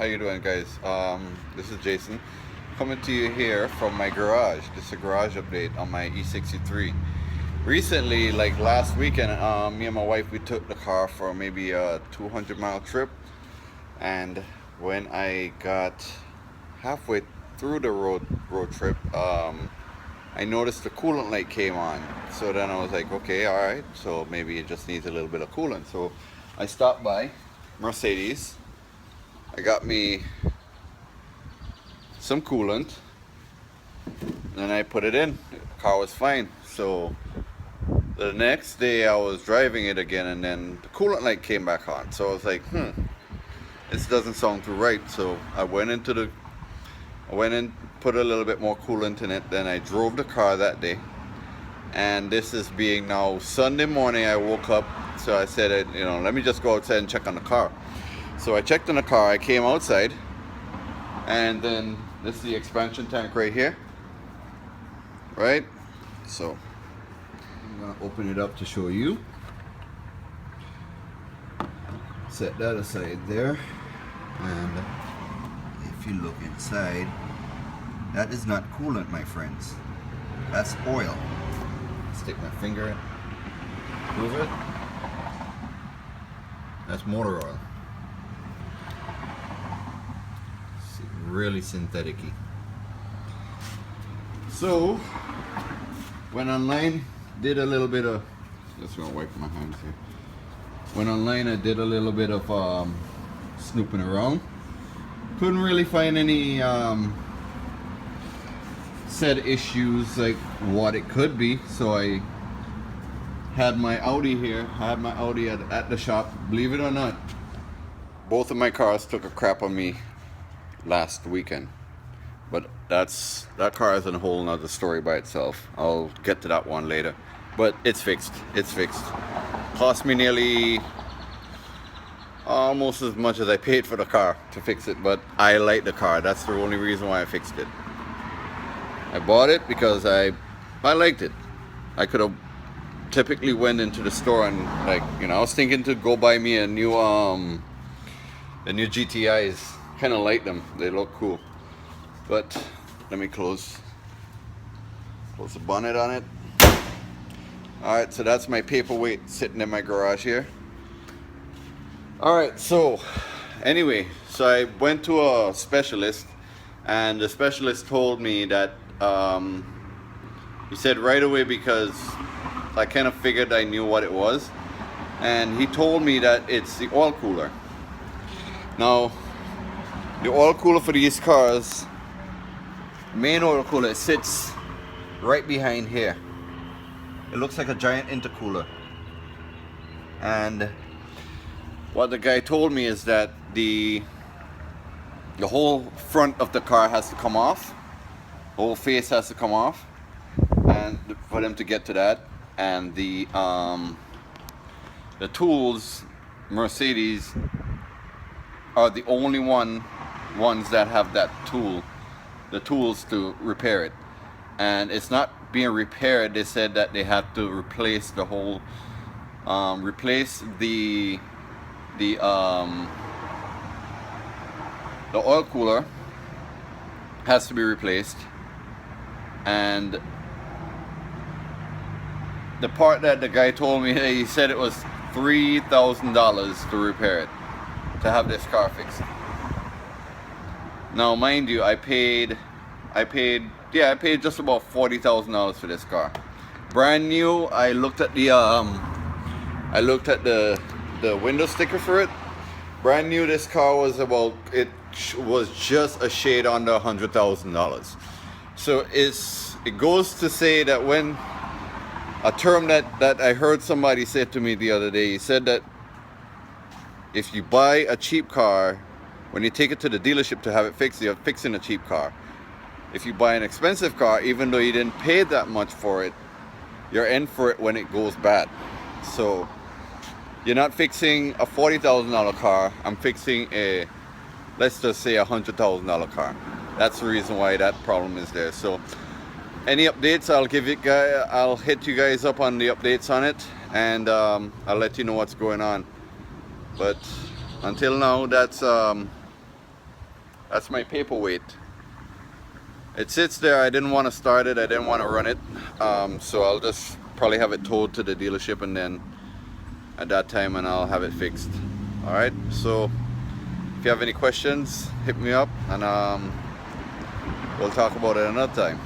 How you doing, guys? This is Jason coming to you here from my garage. This is a garage update on my E63. Recently, like last weekend, me and my wife, we took the car for maybe a 200-mile trip, and when I got halfway through the road trip, I noticed the coolant light came on. So then I was like, okay, all right, so maybe it just needs a little bit of coolant. So I stopped by Mercedes. I got me some coolant, and I put it in. The car was fine. So the next day I was driving it again, and then the coolant light came back on. So I was like, this doesn't sound too right. So I went in, put a little bit more coolant in it. Then I drove the car that day. And this is being now Sunday morning. I woke up, so I said, let me just go outside and check on the car. So I checked on the car, I came outside, and then this is the expansion tank right here, right? So I'm gonna open it up to show you. Set that aside there, and if you look inside, that is not coolant, my friends. That's oil. Stick my finger in, move it. That's motor oil. Really synthetic-y. So went online, did a little bit of, just gonna wipe my hands here. Went online, I did a little bit of snooping around. Couldn't really find any said issues like what it could be. So I had my Audi here. I had my Audi at the shop. Believe it or not, both of my cars took a crap on me last weekend, but that car is a whole nother story by itself. I'll get to that one later, but it's fixed. Cost me nearly almost as much as I paid for the car to fix it, but I like the car. That's the only reason why I fixed it. I bought it because I liked it. I could have typically went into the store and I was thinking to go buy me a new the new GTIs. Kind of like them, they look cool. But let me close the bonnet on it. Alright, so that's my paperweight sitting in my garage here. Alright, so anyway, so I went to a specialist, and the specialist told me that he said right away, because I kind of figured I knew what it was, and he told me that it's the oil cooler. Now the oil cooler for these cars, main oil cooler, sits right behind here. It looks like a giant intercooler. And what the guy told me is that the whole front of the car has to come off. The whole face has to come off, and for them to get to that. And the tools, Mercedes, are the only ones that have that the tools to repair it, and it's not being repaired. They said that they have to replace the whole replace the oil cooler has to be replaced, and the part that the guy told me, he said it was $3,000 to repair it, to have this car fixed. Now, mind you, I paid just about $40,000 for this car. Brand new. I looked at the window sticker for it. Brand new, this car was just a shade under $100,000. So it goes to say that when a term that I heard somebody say to me the other day, he said that if you buy a cheap car, when you take it to the dealership to have it fixed, you're fixing a cheap car. If you buy an expensive car, even though you didn't pay that much for it, you're in for it when it goes bad. So you're not fixing a $40,000 car. I'm fixing a, let's just say, $100,000 car. That's the reason why that problem is there. So any updates, I'll hit you guys up on the updates on it, and I'll let you know what's going on. But until now, That's my paperweight. It sits there. I didn't want to start it. I didn't want to run it. So I'll just probably have it towed to the dealership, and then at that time and I'll have it fixed. Alright, so if you have any questions, hit me up, and we'll talk about it another time.